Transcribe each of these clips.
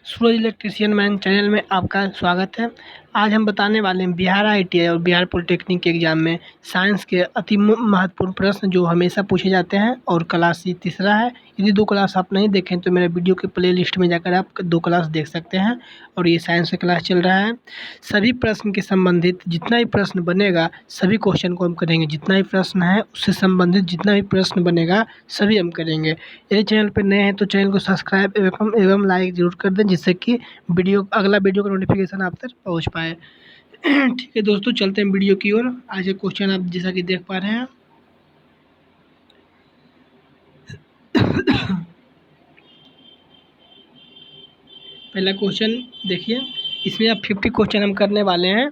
सूरज electrician man channel में आपका स्वागत है। आज हम बताने वाले हैं बिहार आईटीआई और बिहार पॉलिटेक्निक के एग्ज़ाम में साइंस के अति महत्वपूर्ण प्रश्न जो हमेशा पूछे जाते हैं और क्लास ये तीसरा है। यदि 2 क्लास आप नहीं देखें तो मेरे वीडियो के प्लेलिस्ट में जाकर आप 2 क्लास देख सकते हैं और ये साइंस का क्लास चल रहा है। सभी प्रश्न के संबंधित जितना भी प्रश्न बनेगा सभी क्वेश्चन को हम करेंगे। जितना भी प्रश्न है उससे संबंधित जितना भी प्रश्न बनेगा सभी हम करेंगे। यदि चैनल पर नए हैं तो चैनल को सब्सक्राइब एवं लाइक ज़रूर कर दें, जिससे कि अगला वीडियो का नोटिफिकेशन आप तक पहुँच पाए। ठीक है दोस्तों, चलते हैं वीडियो की ओर। आज एक क्वेश्चन आप जैसा कि देख पा रहे हैं, पहला क्वेश्चन देखिए। इसमें अब 50 क्वेश्चन हम करने वाले हैं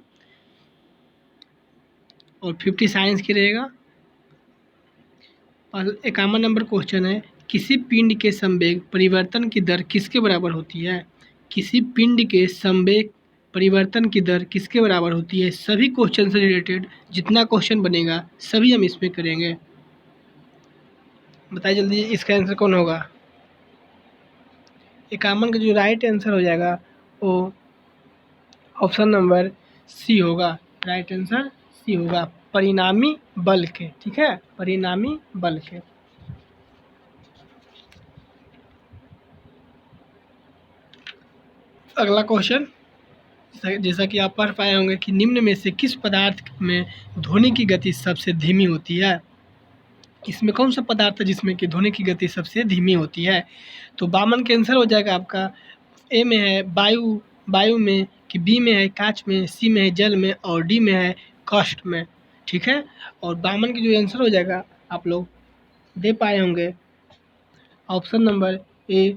और 50 साइंस की रहेगा। 51 नंबर क्वेश्चन है, किसी पिंड के संवेग परिवर्तन की दर किसके बराबर होती है? किसी पिंड के संवेग परिवर्तन की दर किसके बराबर होती है? सभी क्वेश्चन से रिलेटेड जितना क्वेश्चन बनेगा सभी हम इसमें करेंगे। बताइए जल्दी, इसका आंसर कौन होगा? 51 का जो राइट आंसर हो जाएगा वो ऑप्शन नंबर सी होगा। राइट आंसर सी होगा, परिणामी बल के। ठीक है, परिणामी बल के। अगला क्वेश्चन, जैसा कि आप पढ़ पाए होंगे कि निम्न में से किस पदार्थ में ध्वनि की गति सबसे धीमी होती है? इसमें कौन सा पदार्थ है जिसमें कि ध्वनि की गति सबसे धीमी होती है? तो 52 का आंसर हो जाएगा आपका। ए में है वायु में, कि बी में है कांच में, सी में है जल में और डी में है काष्ठ में। ठीक है, और 52 की जो आंसर हो जाएगा आप लोग दे पाए होंगे, option number A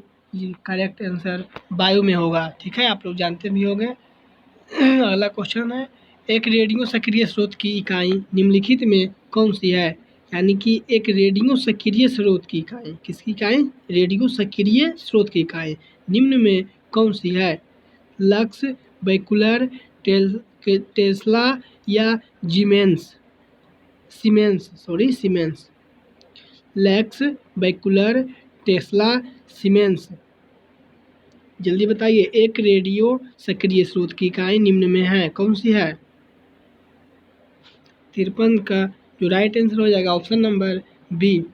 correct answer वायु में होगा। ठीक है, आप लोग जानते भी होंगे। अगला क्वेश्चन है, एक रेडियो सक्रिय स्रोत की इकाई निम्नलिखित में कौन सी है? यानी कि एक रेडियो सक्रिय स्रोत की इकाई, किसकी इकाई? रेडियो सक्रिय स्रोत की इकाई निम्न में कौन सी है? लक्स, बैकुलर, टेस्ला या सीमेंस। लक्स, बैकुलर, टेस्ला, सीमेंस। जल्दी बताइए, एक रेडियो सक्रिय स्रोत की इकाई निम्न में है, कौन सी है? 53 का जो राइट आंसर हो जाएगा ऑप्शन नंबर बी,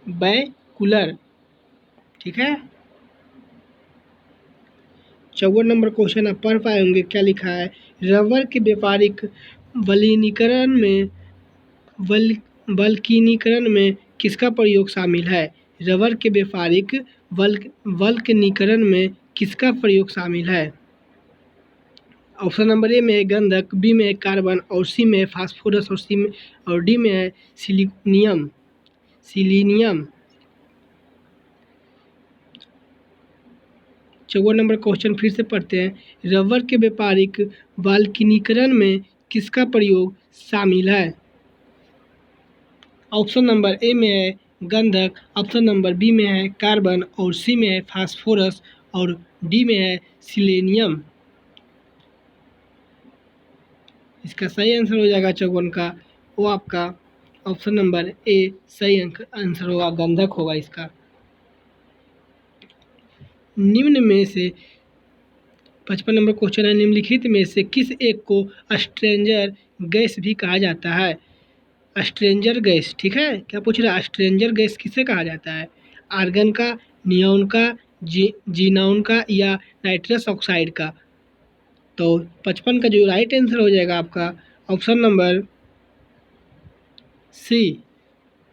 बैकुलर। ठीक है, 54 नंबर क्वेश्चन आप पढ़ पाए होंगे, क्या लिखा है? रबर के व्यापारिक वल्कनीकरण में किसका प्रयोग शामिल है? रबर के व्यापारिक वल्कनीकरण में किसका प्रयोग शामिल है? ऑप्शन नंबर ए में है गंधक, बी में है कार्बन और सी में है फास्फोरस और डी में है सिलीनियम। 54 नंबर क्वेश्चन फिर से पढ़ते हैं, रबर के व्यापारिक वल्कनीकरण में किसका प्रयोग शामिल है? ऑप्शन नंबर ए में है गंधक, ऑप्शन नंबर बी में है कार्बन और सी में है फास्फोरस और डी में है सिलेनियम। इसका सही आंसर हो जाएगा 54 का, वो आपका ऑप्शन नंबर ए सही आंसर होगा, गंधक होगा इसका। निम्न में से 55 नंबर क्वेश्चन है, निम्नलिखित में से किस एक को स्ट्रेंजर गैस भी कहा जाता है? स्ट्रेंजर गैस, ठीक है, क्या पूछ रहा है? स्ट्रेंजर गैस किसे कहा जाता है? आर्गन का, नियॉन का, जीनॉन का या नाइट्रस ऑक्साइड का? तो 55 का जो राइट आंसर हो जाएगा आपका option number C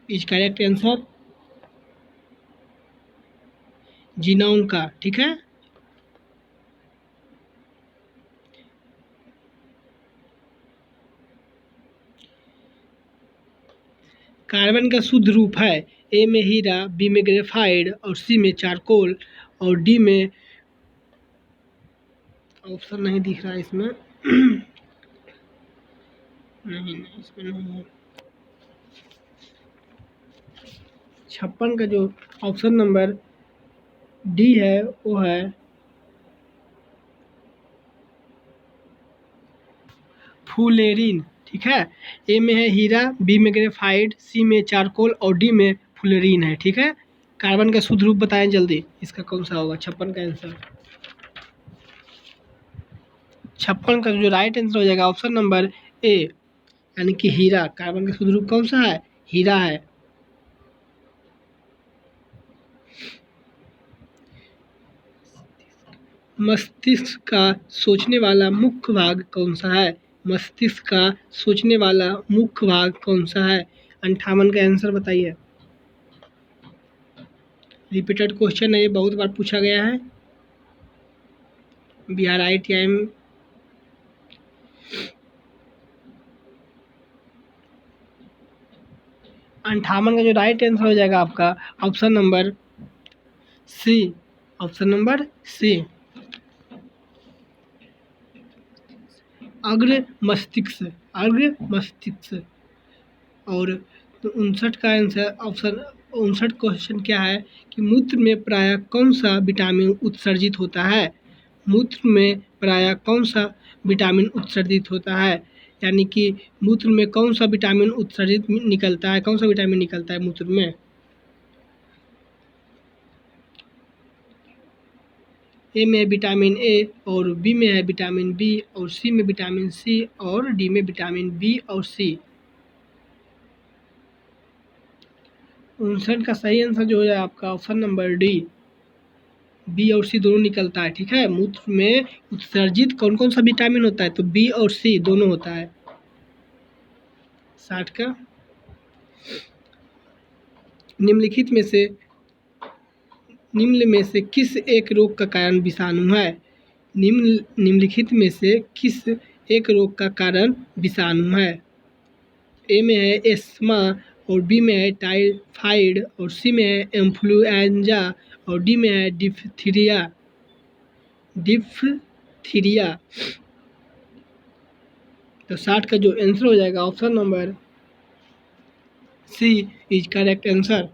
is correct answer, xenon का। ठीक है, कार्बन का शुद्ध रूप है, ए में हीरा, बी में ग्रेफाइट और सी में चारकोल और डी में, ऑप्शन नहीं दिख रहा है इसमें नहीं इसमें नहीं है। 56 का जो ऑप्शन नंबर डी है वो है फुलेरिन। ठीक है, ए में है हीरा, बी में ग्रेफाइट, सी में चारकोल और डी में फुलेरिन है। ठीक है, कार्बन का शुद्ध रूप बताएं जल्दी, इसका कौन सा होगा 56 का आंसर? 56 का जो राइट आंसर हो जाएगा ऑप्शन नंबर ए, यानी कि हीरा। कार्बन का शुद्ध रूप कौन सा है? हीरा है। मस्तिष्क का सोचने वाला मुख्य भाग कौन सा है? मस्तिष्क का सोचने वाला मुख्य भाग कौन सा है? 58 का आंसर बताइए। रिपीटेड क्वेश्चन है, ये बहुत बार पूछा गया है। बिहार IITM 58 का जो राइट आंसर हो जाएगा आपका option number C. Option number C, अग्र मस्तिष्क। अग्र मस्तिष्क। और 59 का आंसर ऑप्शन 59 क्वेश्चन क्या है कि मूत्र में प्रायः कौन सा विटामिन उत्सर्जित होता है? मूत्र में प्रायः कौन सा विटामिन उत्सर्जित होता है? यानी कि मूत्र में कौन सा विटामिन उत्सर्जित निकलता है? कौन सा विटामिन निकलता है मूत्र में? ए में है विटामिन ए, और बी में है विटामिन बी, और सी में विटामिन सी, और डी में विटामिन बी और सी। 59 का सही आंसर जो है आपका ऑप्शन नंबर डी, बी और सी दोनों निकलता है। ठीक है, मूत्र में उत्सर्जित कौन कौन सा विटामिन होता है? तो बी और सी दोनों होता है। 60 का, निम्न में से किस एक रोग का कारण विषाणु है? निम्नलिखित में से किस एक रोग का कारण विषाणु है? ए में है एस्मा, और बी में है टाइफाइड, और सी में है इन्फ्लुएंजा, और डी में है डिप्थीरिया। डिप्थीरिया। तो 60 का जो आंसर हो जाएगा option number C is correct answer.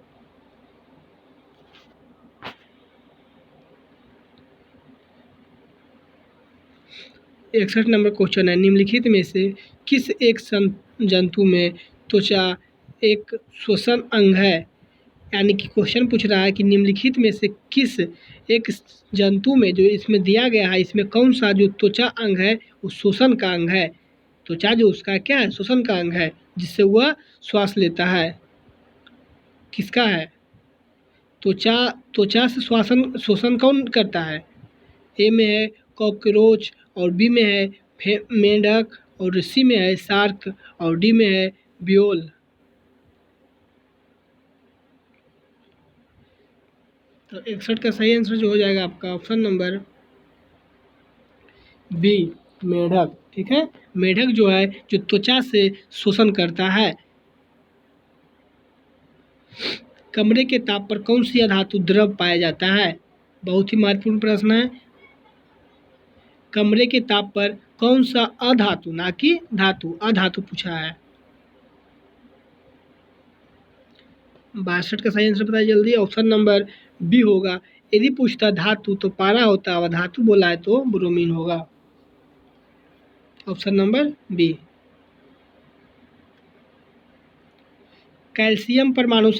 इकसठ नंबर क्वेश्चन है, निम्नलिखित में से किस एक जंतु में त्वचा एक श्वसन अंग है? यानी कि क्वेश्चन पूछ रहा है कि निम्नलिखित में से किस एक जंतु में, जो इसमें दिया गया है, इसमें कौन सा जो त्वचा अंग है वो श्वसन का अंग है? त्वचा जो उसका क्या है? श्वसन का अंग है, जिससे वह श्वास लेता है। किसका है? त्वचा। त्वचा से श्वसन कौन करता है? ए में है कॉकरोच, और बी में है मेंढक, और सी में है शार्क, और डी में है बियोल। तो 61 का सही आंसर जो हो जाएगा आपका ऑप्शन नंबर बी, मेढक। ठीक है, मेढक जो है जो त्वचा से शोषण करता है। कमरे के ताप पर कौन सी अधातु द्रव पाया जाता है? बहुत ही महत्वपूर्ण प्रश्न है। कमरे के ताप पर कौन सा अधातु, ना कि धातु, अधातु पूछा है। 62 का सही आंसर बताइए जल्दी। ऑप्शन नंबर बी होगा। यदि पूछता धातु तो पारा होता, और धातु बोला है तो ब्रोमीन होगा। Option number B. कैल्शियम परमाणु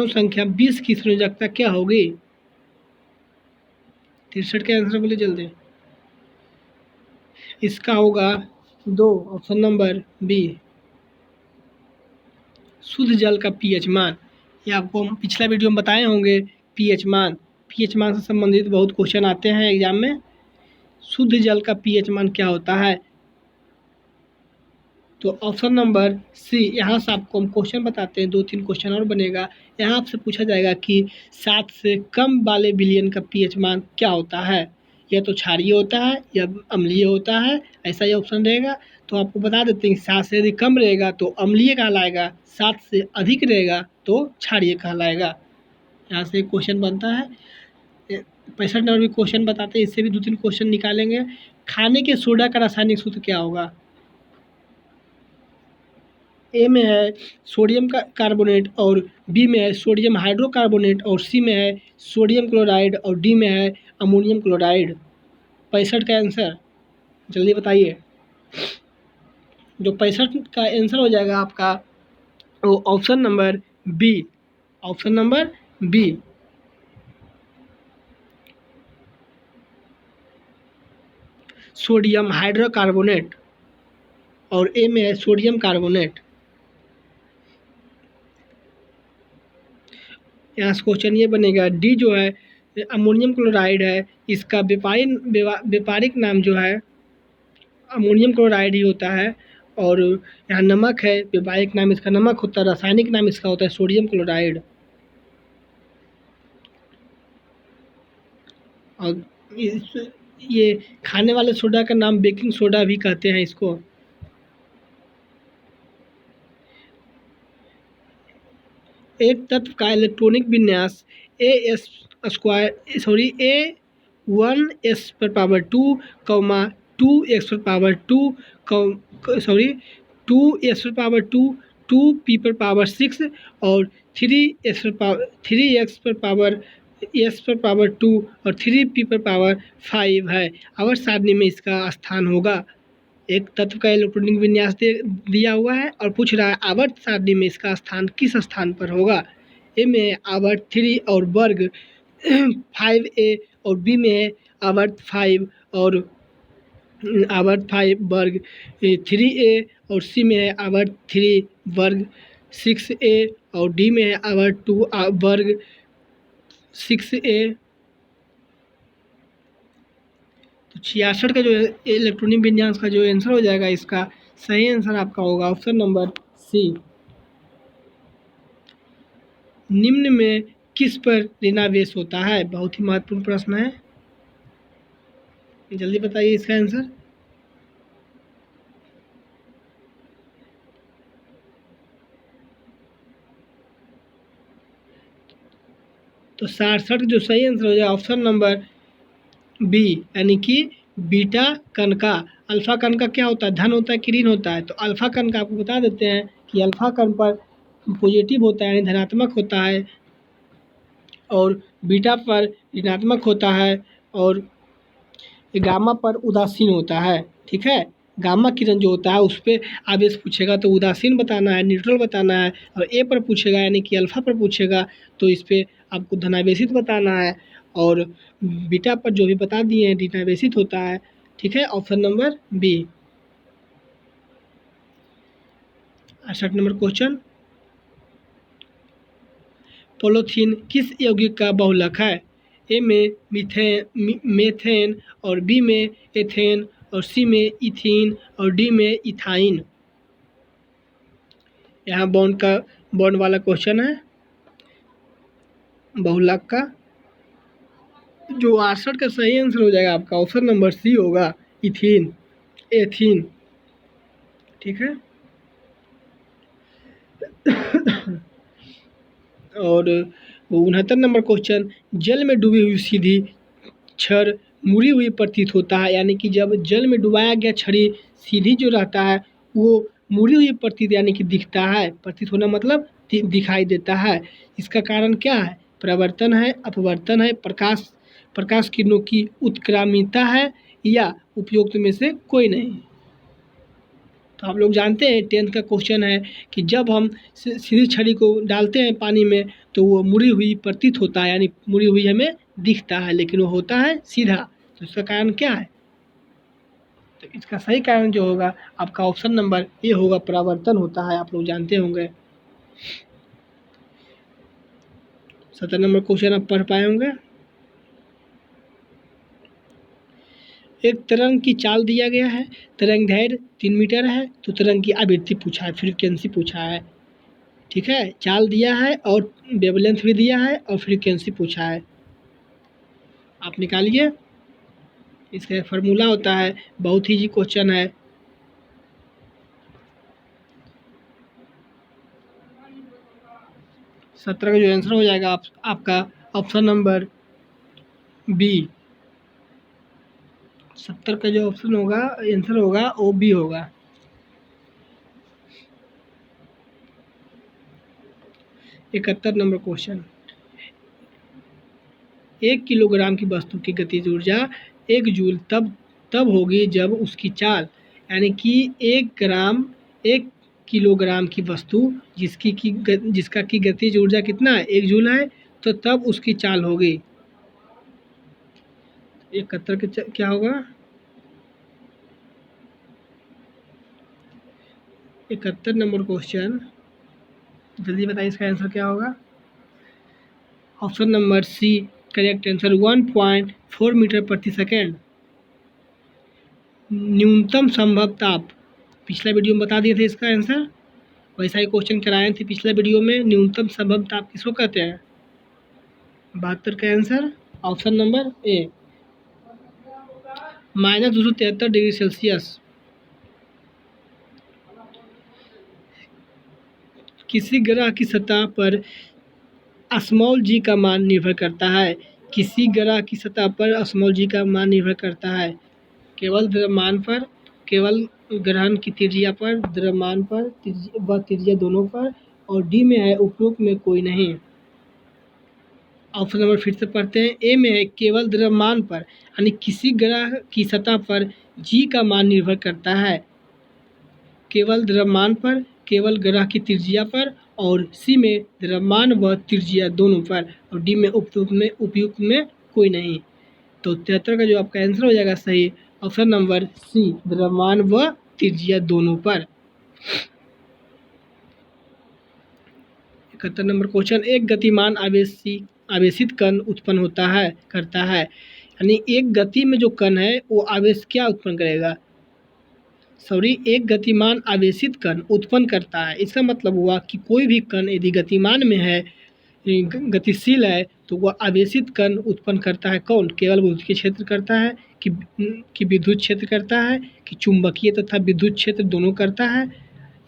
संख्या 20 की संयोजकता क्या होगी? 63 के आंसर बोलिए जल्दी। इसका होगा 2, ऑप्शन नंबर बी। शुद्ध जल का पीएच मान, ये आपको हम पिछला वीडियो में बताए होंगे। पीएच मान से संबंधित बहुत क्वेश्चन आते हैं एग्जाम में। शुद्ध जल का पीएच मान क्या होता है? तो ऑप्शन नंबर सी। यहाँ से आपको हम क्वेश्चन बताते हैं, 2-3 क्वेश्चन और बनेगा। यहाँ आपसे पूछा जाएगा कि 7 से कम वाले विलयन का पीएच मान क्या होता है? या तो क्षारीय होता है या अम्लीय होता है, ऐसा ही ऑप्शन रहेगा। तो आपको बता देते हैं कि 7 से यदि कम रहेगा तो अम्लीय कहलाएगा, 7 से अधिक रहेगा तो क्षारीय कहलाएगा। यहाँ से एक क्वेश्चन बनता है। 65 नंबर भी क्वेश्चन बताते हैं, इससे भी 2-3 क्वेश्चन निकालेंगे। खाने के सोडा का रासायनिक सूत्र क्या होगा? ए में है सोडियम का कार्बोनेट, और बी में है सोडियम हाइड्रोकार्बोनेट, और सी में है सोडियम क्लोराइड, और डी में है अमोनियम क्लोराइड। 65 का आंसर जल्दी बताइए। जो 65 का आंसर हो जाएगा आपका वो option number B, option number B. Sodium hydrocarbonate, और ए में है सोडियम कार्बोनेट। यहाँ से क्वेश्चन ये बनेगा, डी जो है अमोनियम क्लोराइड है, इसका व्यापारिक नाम जो है अमोनियम क्लोराइड ही होता है। और यहाँ नमक है, व्यावहारिक नाम इसका नमक होता है, रासायनिक नाम इसका होता है सोडियम क्लोराइड। और ये खाने वाले सोडा का नाम बेकिंग सोडा भी कहते हैं इसको। एक तत्व का इलेक्ट्रॉनिक विन्यास A1s/2, 2x/2, 2s/2, 2p/6 और 3x/2 और 3p/5 है। आवर्त सारणी में इसका स्थान होगा। एक तत्व का इलेक्ट्रॉनिक विन्यास दिया हुआ है और पूछ रहा है आवर्त सारणी में इसका स्थान किस स्थान पर होगा। ए में है आवर्त 3 और वर्ग 5a, और बी में है आवर्त 5 और आवर्त 5 वर्ग 3a, और सी में है आवर्त 3 वर्ग 6a, और डी में है आवर्त 2 वर्ग 6a। तो 66 का जो इलेक्ट्रॉनिक विन्यास का जो आंसर हो जाएगा, इसका सही आंसर आपका होगा ऑप्शन नंबर सी। निम्न में किस पर ऋणावेश होता है? बहुत ही महत्वपूर्ण प्रश्न है, जल्दी बताइए इसका आंसर। तो 66 जो सही आंसर हो जाएगा ऑप्शन नंबर बी, यानी कि बीटा कण का। अल्फा कण का क्या होता है? धन होता है कि ऋण होता है? तो अल्फा कण का आपको बता देते हैं कि अल्फा कण पर पॉजिटिव होता है यानी धनात्मक होता है, और बीटा पर ऋणात्मक होता है, और गामा पर उदासीन होता है। ठीक है, गामा किरण जो होता है उस पर आवेश पूछेगा तो उदासीन बताना है, न्यूट्रल बताना है। और ए पर पूछेगा यानी कि अल्फा पर पूछेगा तो इस पर आपको धनावेशित बताना है, और बीटा पर जो भी बता दिए हैं ऋणावेशित होता है। ठीक है, option number B. 68 number question, polythene किस यौगिक का बहुलक है? ए में मेथेन, और बी में एथेन, और सी में इथीन, और डी में इथाइन। यहाँ बॉन्ड वाला क्वेश्चन है बहुलक का। जो 68 का सही आंसर हो जाएगा आपका ऑप्शन नंबर सी होगा, इथीन, एथीन। ठीक है, और 69 नंबर क्वेश्चन, जल में डूबी हुई सीधी छड़ मुड़ी हुई प्रतीत होता है, यानी कि जब जल में डुबाया गया छड़ी सीधी जो रहता है वो मुड़ी हुई प्रतीत यानी कि दिखता है। प्रतीत होना मतलब दिखाई देता है। इसका कारण क्या है? प्रवर्तन है, अपवर्तन है, प्रकाश किरणों की उत्क्रामिता है, या उपयुक्त में से कोई नहीं। तो आप लोग जानते हैं 10th का क्वेश्चन है कि जब हम सीधी छड़ी को डालते हैं पानी में तो वो मुड़ी हुई प्रतीत होता है, यानी मुड़ी हुई हमें दिखता है, लेकिन वो होता है सीधा। तो इसका कारण क्या है? तो इसका सही कारण जो होगा आपका ऑप्शन नंबर ए होगा, परावर्तन होता है, आप लोग जानते होंगे। 70 नंबर क्वेश्चन आप पढ़ पाए होंगे। एक तरंग की चाल दिया गया है, तरंग दैर्घ्य 3 मीटर है, तो तरंग की आवृत्ति पूछा है, फ्रीक्वेंसी पूछा है। ठीक है, चाल दिया है और वेवलेंथ भी दिया है और फ्रीक्वेंसी पूछा है। आप निकालिए, इसका फार्मूला होता है, बहुत ही क्वेश्चन है। सत्रह का जो आंसर हो जाएगा आपका ऑप्शन नंबर बी। 70 का जो ऑप्शन होगा आंसर होगा वो बी होगा। इकहत्तर नंबर क्वेश्चन, 1 किलोग्राम की वस्तु की गतिज ऊर्जा 1 जूल तब होगी जब उसकी चाल, यानी कि 1 किलोग्राम की वस्तु जिसका की गतिज ऊर्जा कितना है, 1 जूल है, तो तब उसकी चाल होगी 71 के क्या होगा, 71 नंबर क्वेश्चन, जल्दी बताइए इसका आंसर क्या होगा। Option number C correct answer, 1.4 metre प्रति सेकेंड। न्यूनतम संभव ताप, पिछला वीडियो में बता दिए थे इसका आंसर, वैसा ही क्वेश्चन कराए थे पिछला वीडियो में। न्यूनतम संभव ताप किसको कहते हैं, 72 का आंसर ऑप्शन नंबर ए, -273 डिग्री सेल्सियस। किसी ग्रह की सतह पर स्मॉल जी का मान निर्भर करता है, किसी ग्रह की सतह पर स्मॉल जी का मान निर्भर करता है, केवल द्रव्यमान पर, केवल ग्रहण की त्रिज्या पर, द्रव्यमान पर व त्रिज्या दोनों पर, और डी में है उपरोक्त में कोई नहीं। ऑप्शन नंबर फिर से पढ़ते हैं, ए में है केवल द्रव्यमान पर, यानी किसी ग्रह की सतह पर जी का मान निर्भर करता है, केवल द्रव्यमान पर, केवल ग्रह की त्रिज्या पर, और सी में द्रव्यमान व त्रिज्या दोनों पर, और डी में उपयुक्त में कोई नहीं। तो 73 का जो आपका आंसर हो जाएगा सही ऑप्शन नंबर सी, द्रव्यमान व त्रिज्या दोनों पर। 71 नंबर क्वेश्चन, एक गतिमान आवेशित कण उत्पन्न करता है, यानी एक गति में जो कण है वो आवेश क्या उत्पन्न करेगा, एक गतिमान आवेशित कण उत्पन्न करता है, इसका मतलब हुआ कि कोई भी कण यदि गतिमान में है, गतिशील है, तो वह आवेशित कण उत्पन्न करता है। कौन, केवल विद्युतीय क्षेत्र करता है कि विद्युत क्षेत्र करता है, कि चुंबकीय तथा विद्युत क्षेत्र दोनों करता है,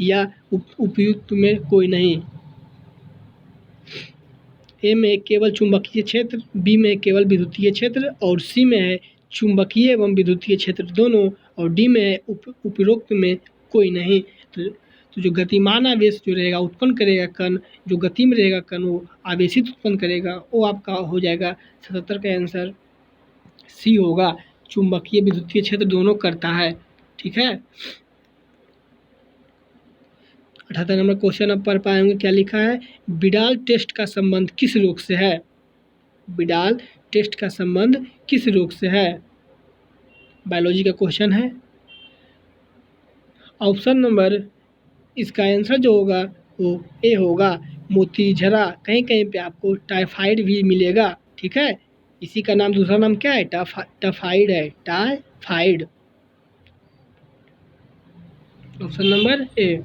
या उपयुक्त में कोई नहीं। ए में केवल चुंबकीय क्षेत्र, बी में केवल विद्युतीय क्षेत्र, और सी में है चुंबकीय एवं विद्युतीय क्षेत्र दोनों, और डी में है उपरोक्त में कोई नहीं। तो जो गतिमान आवेश जो रहेगा उत्पन्न करेगा कण, जो गति में रहेगा कण वो आवेशित उत्पन्न करेगा, वो आपका हो जाएगा 77 का आंसर सी होगा, चुंबकीय विद्युतीय क्षेत्र दोनों करता है। ठीक है, 78 नंबर क्वेश्चन आप पढ़ पाएंगे, क्या लिखा है, बिडाल टेस्ट का संबंध किस रोग से है, बिडाल टेस्ट का संबंध किस रोग से है, बायोलॉजी का क्वेश्चन है। ऑप्शन नंबर इसका आंसर जो होगा वो ए होगा, मोतीझरा, कहीं कहीं पे आपको टाइफाइड भी मिलेगा। ठीक है, इसी का नाम, दूसरा नाम क्या है, टाइफाइड है, टाइफाइड। ऑप्शन नंबर ए।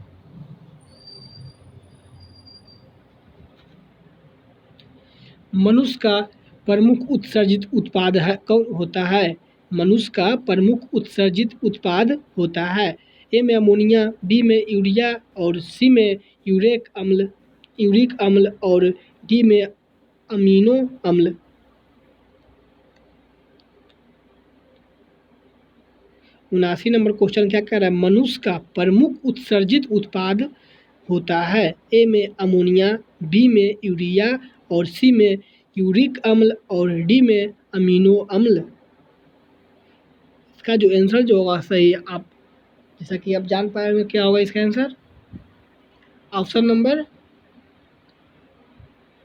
मनुष्य का प्रमुख उत्सर्जित उत्पाद है कौन होता है, मनुष्य का प्रमुख उत्सर्जित उत्पाद होता है, ए में अमोनिया, बी में यूरिया, और सी में यूरिक अम्ल, और डी में अमीनो अम्ल। 79 नंबर क्वेश्चन क्या कह रहा है, मनुष्य का प्रमुख उत्सर्जित उत्पाद होता है, ए में अमोनिया, बी में यूरिया, और सी में यूरिक अम्ल, और डी में अमीनो अम्ल। इसका जो आंसर जो होगा सही, आप जैसा कि आप जान पाएंगे क्या होगा इसका आंसर, ऑप्शन नंबर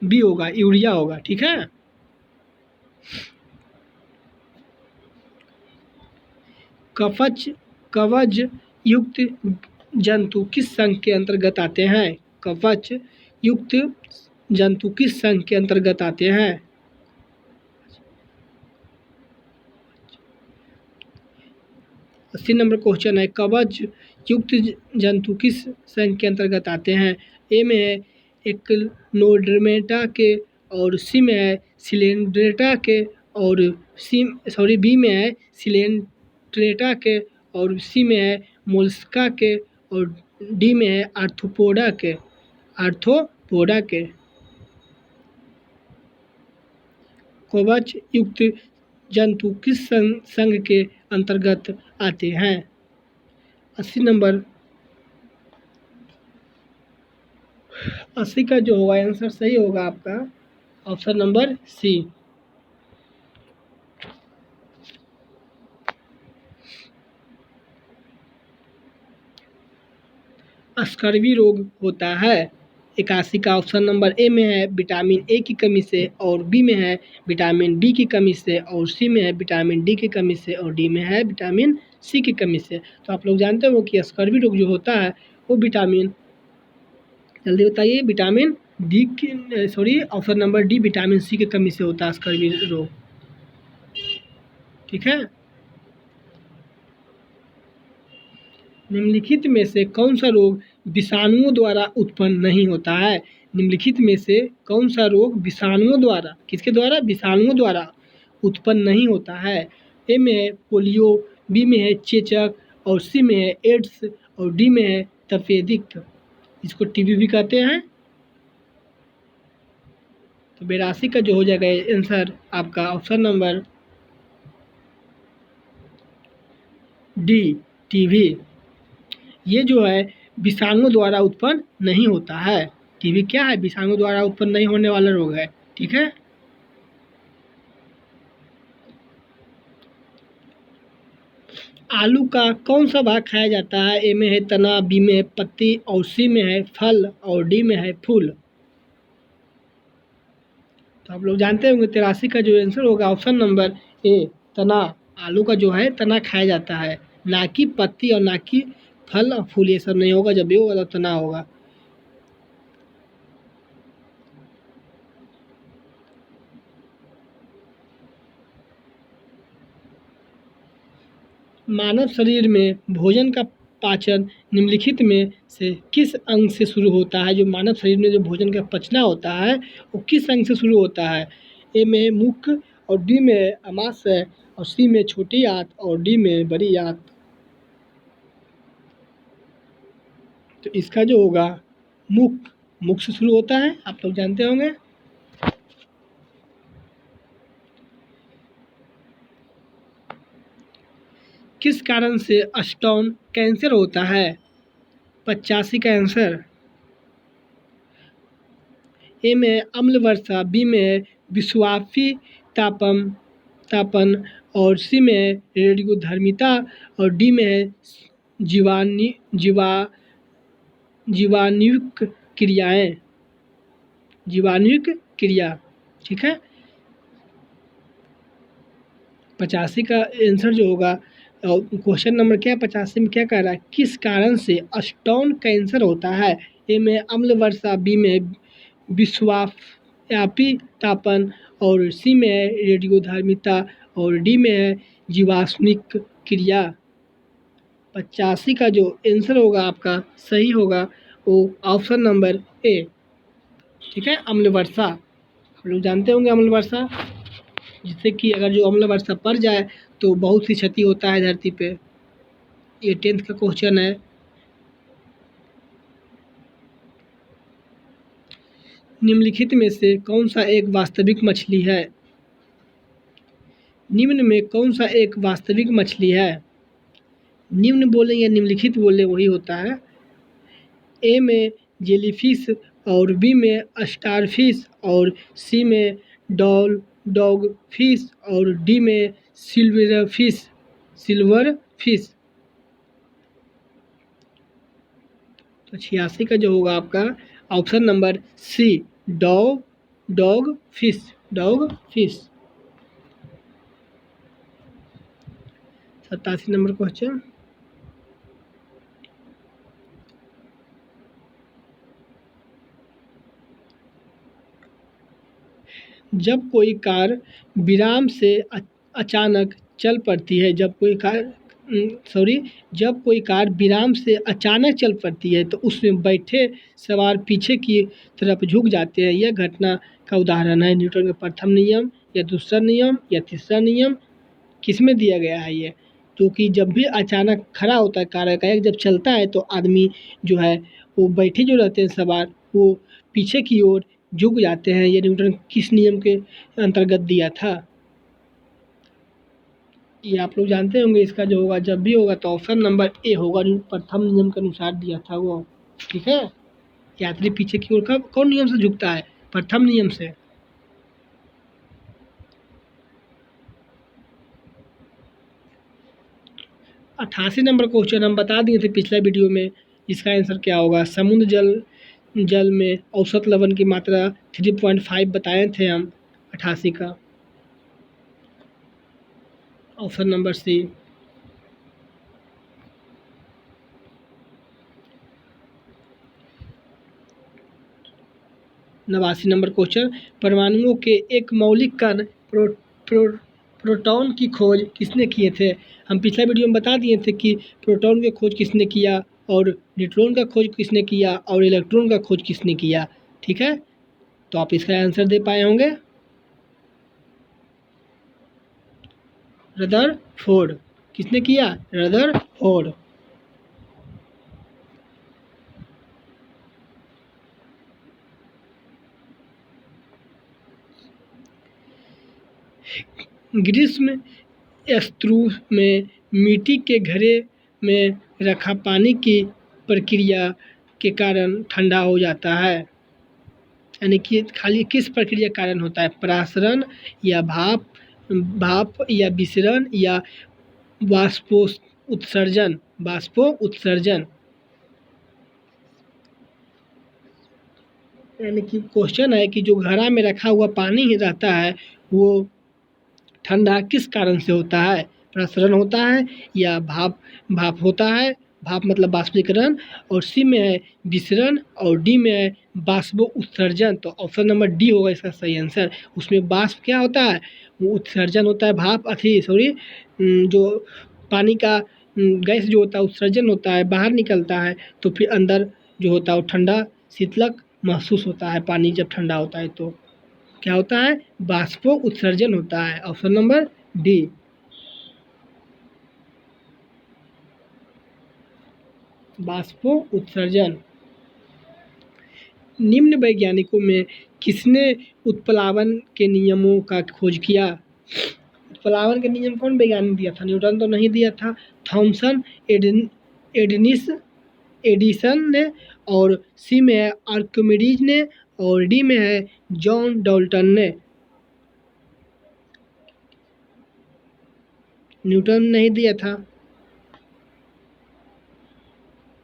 बी होगा, यूरिया होगा। ठीक है, कवच युक्त जंतु किस संघ के अंतर्गत आते हैं, कवच युक्त जंतु किस संघ के अंतर्गत आते हैं। 80 नंबर क्वेश्चन है, कवच युक्त जंतु किस संघ के अंतर्गत आते हैं, ए में है एक्नोडर्मेटा के, और सी में है सिलेंड्रेटा के, और बी में है सिलेंट्रेटा के, और सी में है मोलस्का के, और डी में है आर्थ्रोपोडा के। कवच युक्त जंतु किस संघ के अंतर्गत आते हैं। 80 नंबर 80 का जो होगा आंसर सही होगा आपका ऑप्शन नंबर सी। स्कर्वी रोग होता है? 81 का ऑप्शन नंबर ए में है विटामिन ए की कमी से, और बी में है विटामिन डी की कमी से, और सी में है विटामिन डी की कमी से, और डी में है विटामिन सी की कमी से। तो आप लोग जानते हो कि स्कर्वी रोग जो होता है वो विटामिन, जल्दी बताइए, विटामिन डी की, sorry, option number D vitamin C की कमी से होता है स्कर्वी रोग। ठीक है। निम्नलिखित में से कौन सा रोग विषाणुओं द्वारा उत्पन्न नहीं होता है? निम्नलिखित में से कौन सा रोग विषाणुओं द्वारा, किसके द्वारा, विषाणुओं द्वारा उत्पन्न नहीं होता है? ए में है पोलियो, बी में है चेचक, और सी में है एड्स, और डी में है तपेदिक, इसको टीबी भी कहते हैं। तो 82 का जो हो जाएगा आंसर आपका ऑप्शन नंबर डी, टीबी। ये जो है विषाणु द्वारा उत्पन्न नहीं होता है। टीबी क्या है? विषाणु द्वारा उत्पन्न नहीं होने वाला रोग है। ठीक है। आलू का कौन सा भाग खाया जाता है? ए में है तना, बी में है पत्ती, और सी में है फल, और डी में है फूल। तो आप लोग जानते होंगे 83 का जो आंसर होगा ऑप्शन नंबर ए, तना। आलू का जो है तना खाया जाता है, ना कि पत्ती और ना कि फल और फूल, ये सब नहीं होगा। जब भी होगा तो तना होगा। मानव शरीर में भोजन का पाचन निम्नलिखित में से किस अंग से शुरू होता है? जो मानव शरीर में जो भोजन का पचना होता है वो किस अंग से शुरू होता है? ए में मुख, और डी में अमाशय, और सी में छोटी आंत, और डी में बड़ी आंत। तो इसका जो होगा मुख, मुख से शुरू होता है, आप लोग जानते होंगे। किस कारण से स्टोन कैंसर होता है? 85 का आंसर। ए में अम्ल वर्षा, बी में विश्वापी तापन तापन, और सी में रेडियोधर्मिता, और डी में है जीवाणु जीवा जीवाणुक क्रियाएं, जीवाणुक क्रिया। ठीक है। 85 का आंसर जो होगा, क्वेश्चन नंबर क्या है 85 में, क्या कह रहा है? किस कारण से स्टोन कैंसर होता है? ए में अम्ल वर्षा, बी में विश्वापी तापन, और सी में है रेडियोधर्मिता, और डी में है जीवाश्मिक क्रिया। 85 का जो आंसर होगा आपका सही होगा वो ऑप्शन नंबर ए। ठीक है, अम्ल वर्षा। हम लोग जानते होंगे अम्ल वर्षा, जिससे कि अगर जो अम्ल वर्षा पड़ जाए तो बहुत सी क्षति होता है धरती पे। ये 10th का क्वेश्चन है। निम्नलिखित में से कौन सा एक वास्तविक मछली है? निम्न में कौन सा एक वास्तविक मछली है? निम्न बोले या निम्नलिखित बोले वही होता है। ए में जेलीफिश, और बी में स्टारफिश, और सी में डॉग फिश, और डी में सिल्वर फिश। तो 86 का जो होगा आपका option number C, dog fish. 87 number question. जब कोई कार विराम से अचानक चल पड़ती है, जब कोई कार विराम से अचानक चल पड़ती है तो उसमें बैठे सवार पीछे की तरफ झुक जाते हैं। यह घटना का उदाहरण है न्यूटन का प्रथम नियम, या दूसरा नियम, या तीसरा नियम? किसमें दिया गया है ये? क्योंकि जब भी अचानक खड़ा होता है कार का, जब चलता है तो आदमी जो है वो बैठे जो रहते हैं सवार, वो पीछे की ओर झुक जाते हैं। ये न्यूटन किस नियम के अंतर्गत दिया था? ये आप लोग जानते होंगे। इसका जो होगा जब भी होगा तो ऑप्शन नंबर ए होगा, प्रथम नियम के अनुसार दिया था वो। ठीक है। यात्री पीछे की ओर कब कौन नियम से झुकता है? प्रथम नियम से। 88 नंबर क्वेश्चन हम बता दिए थे पिछला वीडियो में इसका आंसर क्या होगा? समुद्र जल में औसत लवण की मात्रा 3.5 बताए थे हम 88 का। Option number C. 89 number question, परमाणुओं के एक मौलिक कण प्रोटॉन की खोज किसने किए थे? हम पिछला वीडियो में बता दिए थे कि प्रोटॉन की खोज किसने किया और न्यूट्रॉन का खोज किसने किया और इलेक्ट्रॉन का खोज किसने किया। ठीक है, तो आप इसका आंसर दे पाए होंगे। रदरफोर्ड। किसने किया? रदरफोर्ड। ग्रीष्म ऋतु में मिट्टी के घड़े में रखा पानी की प्रक्रिया के कारण ठंडा हो जाता है, यानी कि खाली किस प्रक्रिया के कारण होता है? परासरण या भाप या विसरण या वाष्पो उत्सर्जन? वाष्पो उत्सर्जन। यानी कि क्वेश्चन है कि जो घड़ा में रखा हुआ पानी ही रहता है वो ठंडा किस कारण से होता है? प्रसरण होता है या भाप होता है? भाप मतलब बाष्पीकरण। और सी में है विसरण और डी में है बाष्प उत्सर्जन। तो ऑप्शन नंबर डी होगा इसका सही आंसर। उसमें वाष्प क्या होता है? वो उत्सर्जन होता है, भाप जो पानी का गैस जो होता है उत्सर्जन होता है, बाहर निकलता है, तो फिर अंदर जो होता है वो ठंडा शीतलक महसूस होता है। पानी जब ठंडा होता है तो क्या होता है? बाष्पो उत्सर्जन होता है। Option number D. बाष्पो उत्सर्जन। निम्न वैज्ञानिकों में किसने उत्प्लावन के नियमों का खोज किया? उत्प्लावन के नियम कौन वैज्ञानिक दिया था? न्यूटन तो नहीं दिया था। थॉमसन एडिसन ने, और सी में है आर्किमिडीज ने, और डी में है जॉन डाल्टन ने। न्यूटन नहीं दिया था,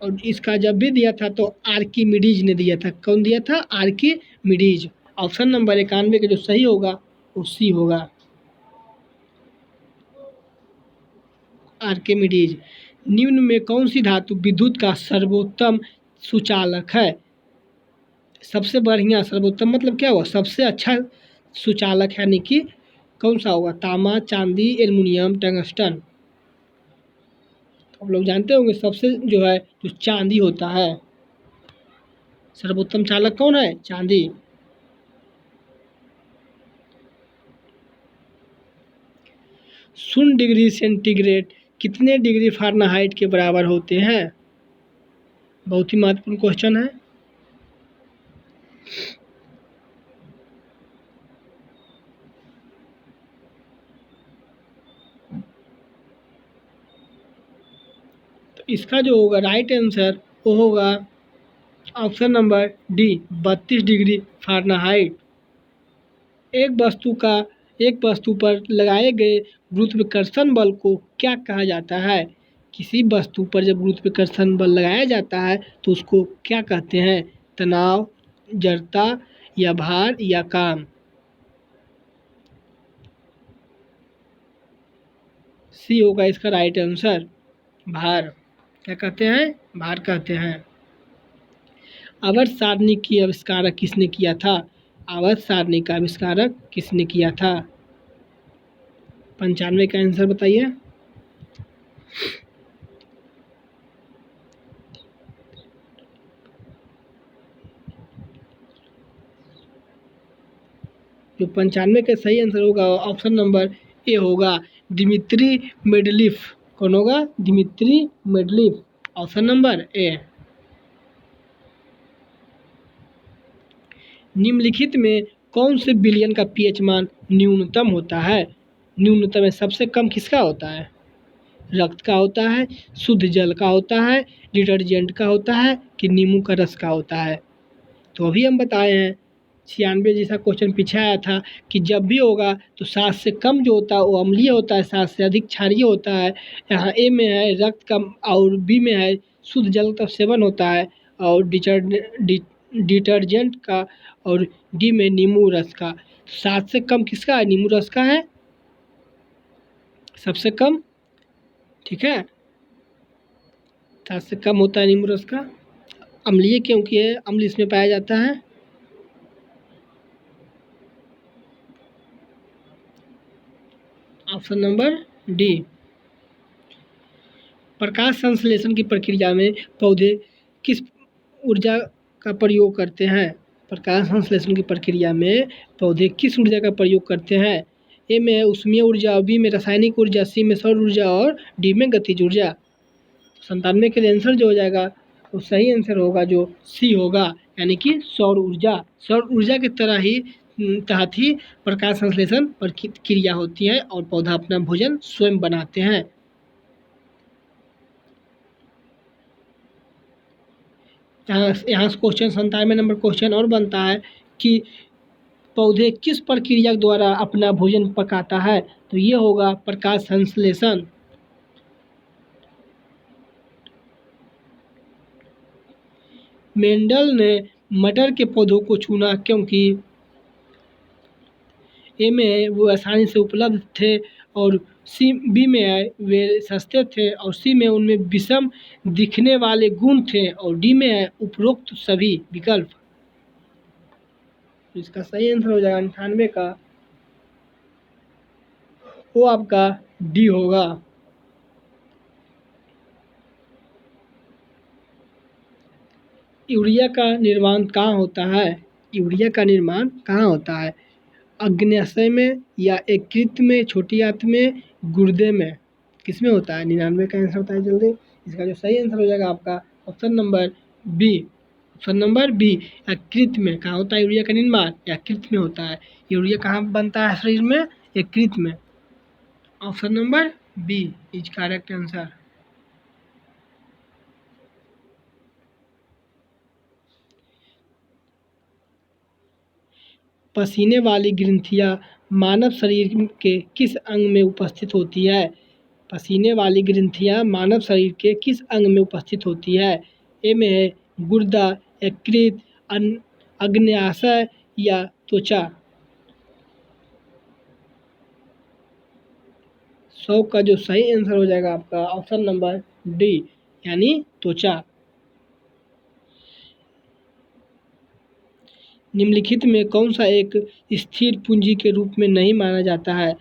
और इसका जब भी दिया था तो आर्किमिडीज ने दिया था। कौन दिया था? आर्किमिडीज। ऑप्शन नंबर 91 का जो सही होगा वो सी होगा, आर्किमिडीज। निम्न में कौन सी धातु विद्युत का सर्वोत्तम सुचालक है? सबसे बढ़िया, सर्वोत्तम मतलब क्या हुआ? सबसे अच्छा सुचालक, यानी कि कौन सा होगा? तांबा, चांदी, एल्युमिनियम, टंगस्टन। तो आप लोग जानते होंगे सबसे जो है जो चांदी होता है। सर्वोत्तम चालक कौन है? चांदी। शून्य डिग्री सेंटीग्रेड कितने डिग्री फ़ारेनहाइट के बराबर होते हैं? बहुत ही महत्वपूर्ण क्वेश्चन है। तो इसका जो होगा राइट आंसर वो होगा option number D, 32 degree Fahrenheit. एक वस्तु पर लगाए गए गुरुत्वाकर्षण बल को क्या कहा जाता है? किसी वस्तु पर जब गुरुत्वाकर्षण बल लगाया जाता है तो उसको क्या कहते हैं? तनाव, जड़ता या भार या काम? सी होगा इसका राइट आंसर, भार। क्या कहते हैं? भार कहते हैं। आवर्त सारणी की आविष्कारक किसने किया था? आवर्त सारणी का आविष्कारक किसने किया था? 95 का आंसर बताइए। जो 95 का सही आंसर होगा ऑप्शन नंबर ए होगा, दिमित्री मेंडलीफ। कौन होगा? Dmitri Mendeleev. Option number A. निम्नलिखित में कौन से विलयन का पीएच मान न्यूनतम होता है? न्यूनतम है सबसे कम किसका होता है? रक्त का होता है, शुद्ध जल का होता है, डिटर्जेंट का होता है कि नींबू का रस का होता है? तो अभी हम बताए हैं 96 जैसा क्वेश्चन पीछे आया था कि जब भी होगा तो 7 से कम जो होता है वो अम्लीय होता है, 7 से अधिक क्षारीय होता है। यहाँ ए में है रक्त का और बी में है शुद्ध जल का सेवन होता है और डिटर्जेंट का और डी में नींबू रस का। 7 से कम किसका है? नींबू रस का है सबसे कम, ठीक है। 7 से कम होता है नींबू रस का। अम्लीय क्योंकि है, अम्ल इसमें पाया जाता है। Option number D. प्रकाश संश्लेषण की प्रक्रिया में पौधे किस ऊर्जा का प्रयोग करते हैं? प्रकाश संश्लेषण की प्रक्रिया में पौधे किस ऊर्जा का प्रयोग करते हैं? ए में है ऊष्मीय ऊर्जा, बी में रासायनिक ऊर्जा, सी में सौर ऊर्जा और डी में गतिज ऊर्जा। 97 के लिए आंसर जो हो जाएगा वो सही आंसर होगा जो सी होगा, यानी कि सौर ऊर्जा। सौर ऊर्जा की तरह ही तहत ही प्रकाश संश्लेषण प्रक्रिया होती है और पौधा अपना भोजन स्वयं बनाते हैं। यहाँ से क्वेश्चन 97 नंबर क्वेश्चन और बनता है कि पौधे किस प्रक्रिया द्वारा अपना भोजन पकाता है? तो ये होगा प्रकाश संश्लेषण। मेंडल ने मटर के पौधों को चुना क्योंकि ए में है वो आसानी से उपलब्ध थे और सी बी में है वे सस्ते थे और सी में उनमें विषम दिखने वाले गुण थे और डी में है उपरोक्त सभी विकल्प। इसका सही आंसर हो जाएगा 98 का, वो आपका डी होगा। यूरिया का निर्माण कहाँ होता है? यूरिया का निर्माण कहाँ होता है? अग्न्याशय में या यकृत में, छोटी आंत में, गुर्दे में? किस में होता है? 99 का आंसर होता है जल्दी। इसका जो सही आंसर हो जाएगा आपका option number B. Option number B, यकृत में। कहाँ होता है यूरिया का निर्माण? यकृत में होता है। यूरिया कहाँ बनता है शरीर में? यकृत में। Option number B is correct answer. पसीने वाली ग्रंथियां मानव शरीर के किस अंग में उपस्थित होती है? पसीने वाली ग्रंथियां मानव शरीर के किस अंग में उपस्थित होती है? ए में है गुर्दा, यकृत, अग्न्याशय या त्वचा। 100 का जो सही आंसर हो जाएगा आपका ऑप्शन नंबर डी, यानी त्वचा। निम्नलिखित में कौन सा एक स्थिर पूंजी के रूप में नहीं माना जाता है?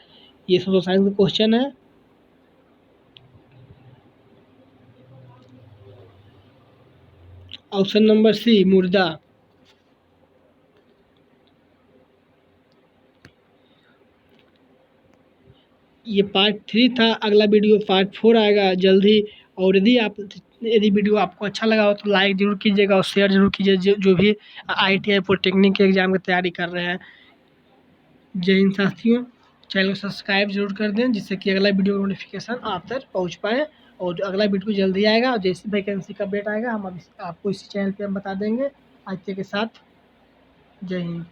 ये सोशल साइंस का क्वेश्चन है। ऑप्शन नंबर सी, मुर्दा। ये पार्ट 3 था, अगला वीडियो पार्ट 4 आएगा जल्दी। और यदि वीडियो आपको अच्छा लगा हो तो लाइक ज़रूर कीजिएगा और शेयर ज़रूर कीजिए जो भी ITI पॉलिटेक्निक के एग्ज़ाम की तैयारी कर रहे हैं। जय हिंद साथियों, चैनल को सब्सक्राइब जरूर कर दें जिससे कि अगला वीडियो नोटिफिकेशन आप तक पहुँच पाए और अगला वीडियो जल्दी आएगा और जैसे वैकेंसी का अपडेट आएगा हम आपको इसी चैनल पे हम बता देंगे। ITI के साथ। जय हिंद।